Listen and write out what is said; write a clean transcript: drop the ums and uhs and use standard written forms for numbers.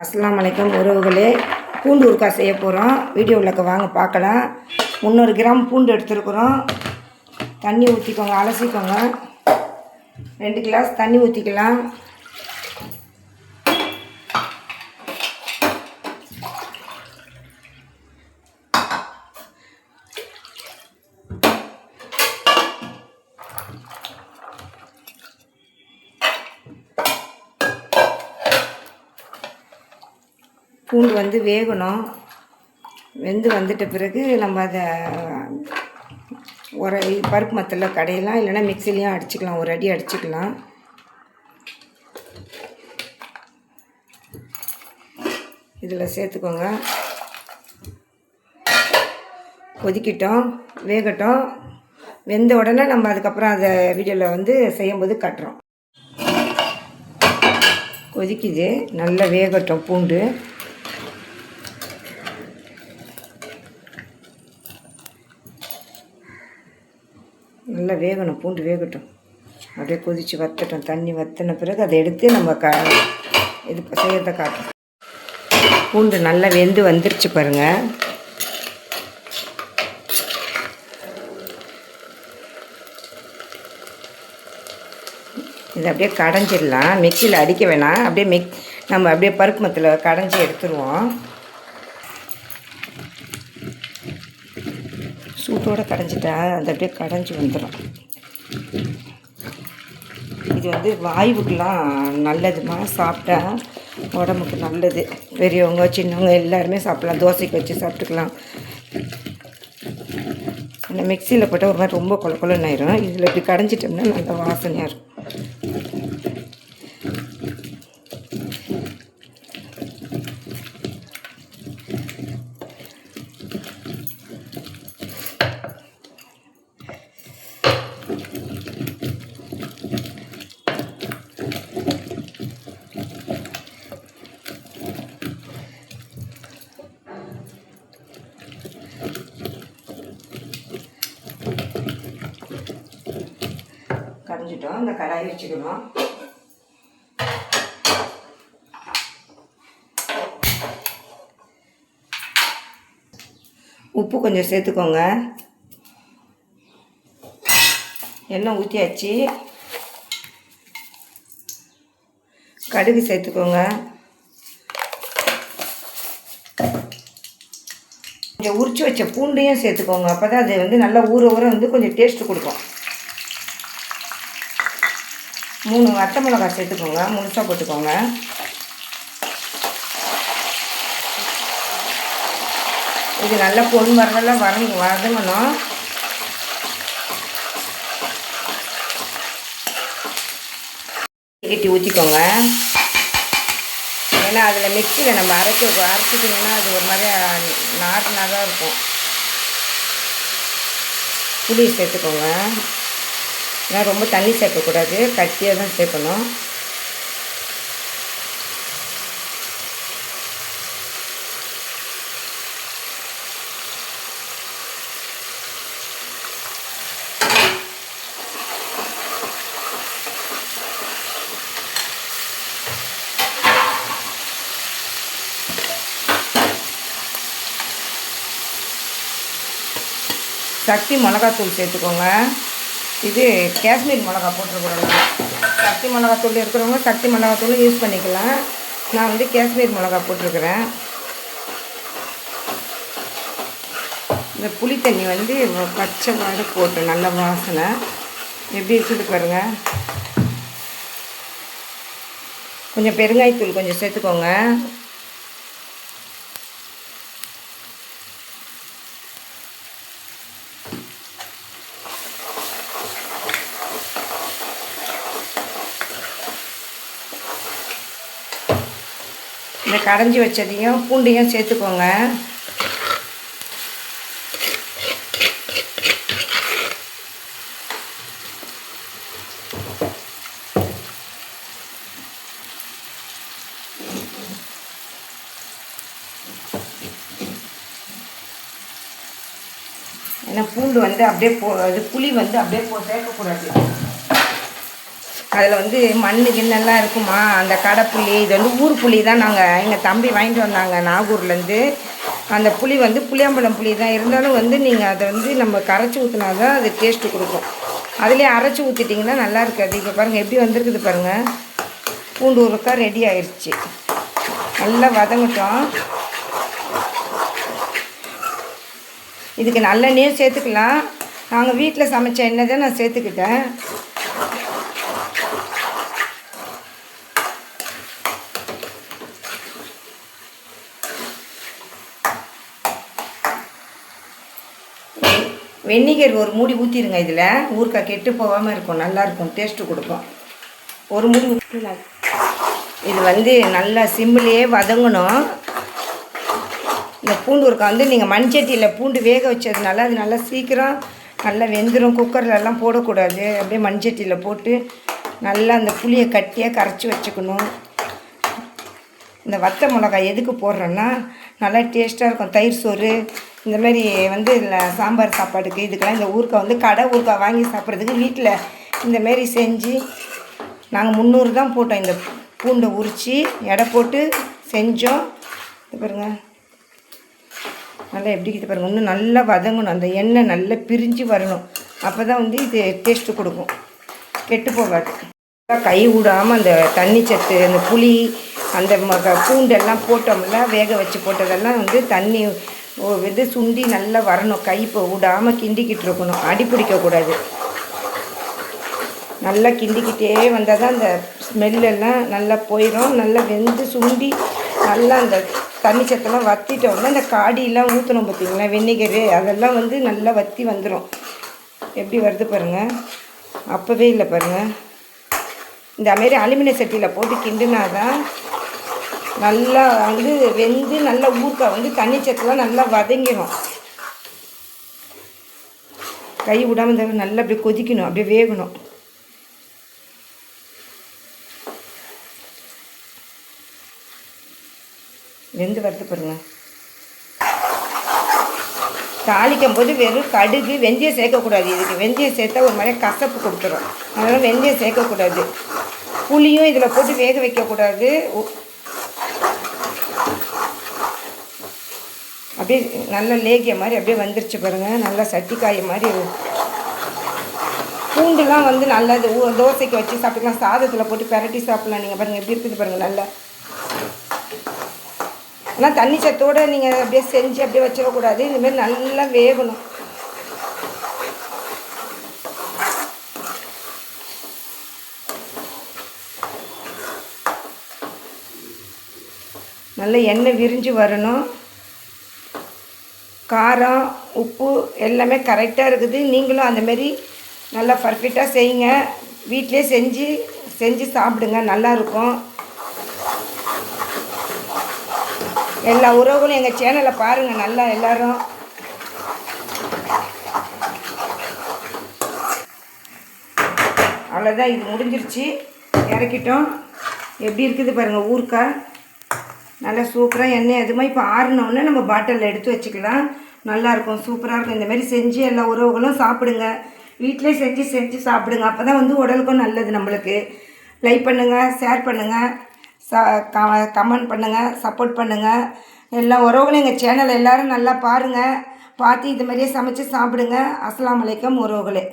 அஸ்ஸலாமு அலைக்கும் உறவுகளே, பூண்டு ஊறுகாய் செய்ய போகிறோம். வீடியோவில் வாங்க பார்க்கலாம். 300 கிராம் பூண்டு எடுத்துருக்குறோம். தண்ணி ஊற்றிக்கோங்க, அலசிக்கோங்க. 2 கிளாஸ் தண்ணி ஊற்றிக்கலாம். பூண்டு வேகணும். வெந்து வந்துட்ட பிறகு நம்ம அதை ஒரு பருப்பு மத்தில் கடையலாம், இல்லைன்னா மிக்சிலையும் அடிச்சுக்கலாம். ஒரு அடி அடிச்சுக்கலாம். இதில் சேர்த்துக்கோங்க. கொதிக்கட்டும், வேகட்டும். வெந்த உடனே நம்ம அதுக்கப்புறம் அதை வீடியோவில் செய்யும்போது கட்டுறோம். கொதிக்குது, நல்லா வேகட்டும். பூண்டு நல்லா வேகணும். பூண்டு வேகட்டும், அப்படியே கொதித்து வற்றட்டும். தண்ணி வற்றின பிறகு அதை எடுத்து நம்ம இது செய்யறதை காட்டும். பூண்டு நல்லா வெந்து வந்துருச்சு பாருங்கள். இதை அப்படியே கடைஞ்சிடலாம். மிக்சியில் அடிக்க வேணாம். அப்படியே நம்ம அப்படியே பருப்பு மத்தில் கடைஞ்சி எடுத்துருவோம். சூட்டோடு கடைஞ்சிட்டா அது அப்படியே கடைஞ்சி வந்துடும். இது வாயுவுக்கெலாம் நல்லதுமா. சாப்பிட்டா உடம்புக்கு நல்லது. பெரியவங்க சின்னவங்க எல்லாருமே சாப்பிட்லாம். தோசைக்கு வச்சு சாப்பிட்டுக்கலாம். இந்த மிக்சியில் போட்டால் ஒரு மாதிரி ரொம்ப கொலன்னு ஆயிரும். இதில் இப்படி கடைஞ்சிட்டோம்னா நல்ல வாசனையாக இருக்கும். கரைஞ்சிட்டோம். இந்த கடாயை வச்சுக்கணும். உப்பு கொஞ்சம் சேர்த்துக்கோங்க. எண்ணெய் ஊற்றியாச்சு. கடுகு சேர்த்துக்கோங்க. கொஞ்சம் உரிச்சு வச்ச பூண்டையும் சேர்த்துக்கோங்க. அப்போ தான் அது நல்லா ஊற கொஞ்சம் டேஸ்ட்டு கொடுக்கும். 3 வத்த மிளகாய் சேர்த்துக்கோங்க. முழுசாக போட்டுக்கோங்க. இது நல்லா பொன் வரதெல்லாம் வதங்கணும். கட்டி ஊற்றிக்கோங்க. ஏன்னா அதில் மிக்சியில் நம்ம அரைச்சிட்டிங்கன்னா அது ஒரு மாதிரி நார்மலாக இருக்கும். புளி சேர்த்துக்கோங்க. ஏன்னா ரொம்ப தண்ணி சேர்க்கக்கூடாது, கட்டியாக தான் சேர்க்கணும். சக்தி மிளகாத்தூள் சேர்த்துக்கோங்க. இது காஷ்மீர் மிளகா போட்டிருக்குறோம். சக்தி மிளகாத்தூள் இருக்கிறவங்க சக்தி மிளகாத்தூள் யூஸ் பண்ணிக்கலாம். நான் காஷ்மீர் மிளகா போட்டிருக்கிறேன். இந்த புளி தண்ணி பச்சை வாடை போட்டு நல்ல வாசனை எப்படி இருக்குது பாருங்கள். கொஞ்சம் பெருங்காயத்தூள் கொஞ்சம் சேர்த்துக்கோங்க. இந்த கடைஞ்சி வச்சதையும் பூண்டையும் சேர்த்துக்கோங்க. ஏன்னா பூண்டு அப்படியே அது புளி அப்படியே சேர்க்கக்கூடாது. அதில் வந்து மண் கிண்ணெல்லாம் இருக்குமா, அந்த கடைப்புளி இது வந்து ஊர் புளி தான். எங்கள் தம்பி வாங்கிட்டு வந்தாங்க நாகூர்லேருந்து. அந்த புளி வந்து புளியாம்பழம் புளி தான். இருந்தாலும் வந்து நீங்கள் அதை வந்து நம்ம கரைச்சி ஊற்றினா தான் அது டேஸ்ட்டு கொடுக்கும். அதிலே அரைச்சி ஊற்றிட்டிங்கன்னா நல்லா இருக்காது. இப்போ பாருங்கள் எப்படி வந்திருக்குது பாருங்கள். பூண்டு ஊறுகாய் ரெடி ஆயிடுச்சு. நல்லா வதங்கட்டும். இதுக்கு நல்லெண்ணெயும் சேர்த்துக்கலாம். நாங்கள் வீட்டில் சமைச்ச எண்ணெய் தான் நான் சேர்த்துக்கிட்டேன். வெந்நீர் ஒரு மூடி ஊற்றிடுங்க. இதில் ஊறுகாய் கெட்டு போகாமல் இருக்கும், நல்லாயிருக்கும், டேஸ்ட்டு கொடுக்கும். ஒரு மூடி ஊற்றிடலாம். இது வந்து நல்லா சிம்மிலேயே வதங்கணும். இந்த பூண்டு ஊறுகாய் வந்து நீங்கள் மண்சட்டியில் பூண்டு வேக வச்சதுனால அது நல்லா சீக்கிரம் நல்லா வெந்துடும். குக்கர்லலாம் போடக்கூடாது. அப்படியே மண்சட்டியில் போட்டு நல்லா அந்த புளியை கட்டியாக கரைச்சி வச்சுக்கணும். இந்த வத்த மிளகாய் எதுக்கு போடுறோன்னா நல்லா டேஸ்ட்டாக இருக்கும். தயிர் சோறு இந்தமாரி வந்து இதில் சாம்பார் சாப்பாடுக்கு இதுக்கெல்லாம் இந்த ஊறுகாய் வந்து கடை ஊறுகாய் வாங்கி சாப்பிட்றதுக்கு வீட்டில் இந்தமாரி செஞ்சு நாங்கள் 300 தான் போட்டோம். இந்த பூண்டை உரித்து எடை போட்டு செஞ்சோம். இது பாருங்கள் நல்லா எப்படி இது பாருங்கள். இன்னும் நல்லா வதங்கணும். அந்த எண்ணெய் நல்லா பிரிஞ்சு வரணும். அப்போ தான் வந்து இது டேஸ்ட்டு கொடுக்கும், கெட்டு போகாது. கை விடாமல் அந்த தண்ணி சத்து, அந்த புளி, அந்த பூண்டெல்லாம் போட்டோம்ல, வேக வச்சு போட்டதெல்லாம் வந்து தண்ணி இது சுண்டி நல்லா வரணும். கை இப்போ விடாமல் கிண்டிக்கிட்டு இருக்கணும், அடி பிடிக்கக்கூடாது. நல்லா கிண்டிக்கிட்டே வந்தால் தான் அந்த ஸ்மெல்லெல்லாம் நல்லா போயிடும். நல்லா வெந்து சுண்டி நல்லா அந்த தண்ணி சத்தெல்லாம் வற்றிட்டோம்னா இந்த காடியெல்லாம் ஊற்றணும் பார்த்திங்களா, வெந்நீர் அதெல்லாம் வந்து நல்லா வற்றி வந்துடும். எப்படி வருது பாருங்கள். அப்போவே இல்லை பாருங்கள். இந்தமாரி அலுமினிய சட்டியில் போட்டு கிண்டுனா தான் நல்லா வந்து வெந்து நல்லா ஊறுகாய் வந்து தண்ணி சத்தெல்லாம் நல்லா வதங்கிடும். கை விடாமல் இந்த நல்லா அப்படியே கொதிக்கணும், அப்படியே வேகணும். வெந்து வறுத்து பாருங்கள். தாளிக்கும் போது வெறும் கடுகு வெந்தயம் சேர்க்கக்கூடாது. இதுக்கு வெந்தயம் சேர்த்தா ஒரு மாதிரி கசப்பு கொடுத்துரும். அதனால் வெந்தயம் சேர்க்கக்கூடாது. புளியும் இதில் போட்டு வேக வைக்கக்கூடாது. அப்படியே நல்லா லேகிய மாதிரி அப்படியே வந்துருச்சு பாருங்கள். நல்லா சட்டிக்காய மாதிரி. பூண்டுலாம் வந்து நல்லது, தோசைக்கு வச்சு சாப்பிட்டுக்கலாம், சாதத்தில் போட்டு பெரட்டி சாப்பிட்லாம். நீங்கள் பாருங்கள் எப்படி இருக்குது பாருங்கள். நல்லா ஆனால் தண்ணி சத்தோடு நீங்கள் அப்படியே செஞ்சு அப்படியே வச்சிடக்கூடாது. இந்தமாரி நல்லா வேகணும். நல்ல எண்ணெய் விரிஞ்சு வரணும். காரம் உப்பு எல்லாமே கரெக்டாக இருக்குது. நீங்களும் அந்தமாரி நல்லா பர்ஃபெக்டாக செய்யுங்க. வீட்டிலே செஞ்சு சாப்பிடுங்க, நல்லாயிருக்கும். எல்லா உறவுகளும் எங்கள் சேனலை பாருங்கள் நல்லா எல்லோரும். அவ்வளோதான், இது முடிஞ்சிருச்சு. இறக்கிட்டோம். எப்படி இருக்குது பாருங்கள் ஊறுகாய். நல்லா சூப்பராக எண்ணெய் எதுவுமே இப்போ ஆறினோடனே நம்ம பாட்டிலில் எடுத்து வச்சுக்கலாம். நல்லாயிருக்கும், சூப்பராக இருக்கும். இந்தமாரி செஞ்சு எல்லா உறவுகளும் சாப்பிடுங்க. வீட்டிலே செஞ்சு சாப்பிடுங்க. அப்போ தான் வந்து உடலுக்கும் நல்லது. நம்மளுக்கு லைக் பண்ணுங்கள், ஷேர் பண்ணுங்கள், கமெண்ட் பண்ணுங்கள், சப்போர்ட் பண்ணுங்கள். எல்லா உறவுகளும் எங்கள் சேனல் எல்லோரும் நல்லா பாருங்கள். பார்த்து இது மாதிரியே சமைச்சு சாப்பிடுங்க. அஸ்ஸலாமு அலைக்கும் உறவுகளே.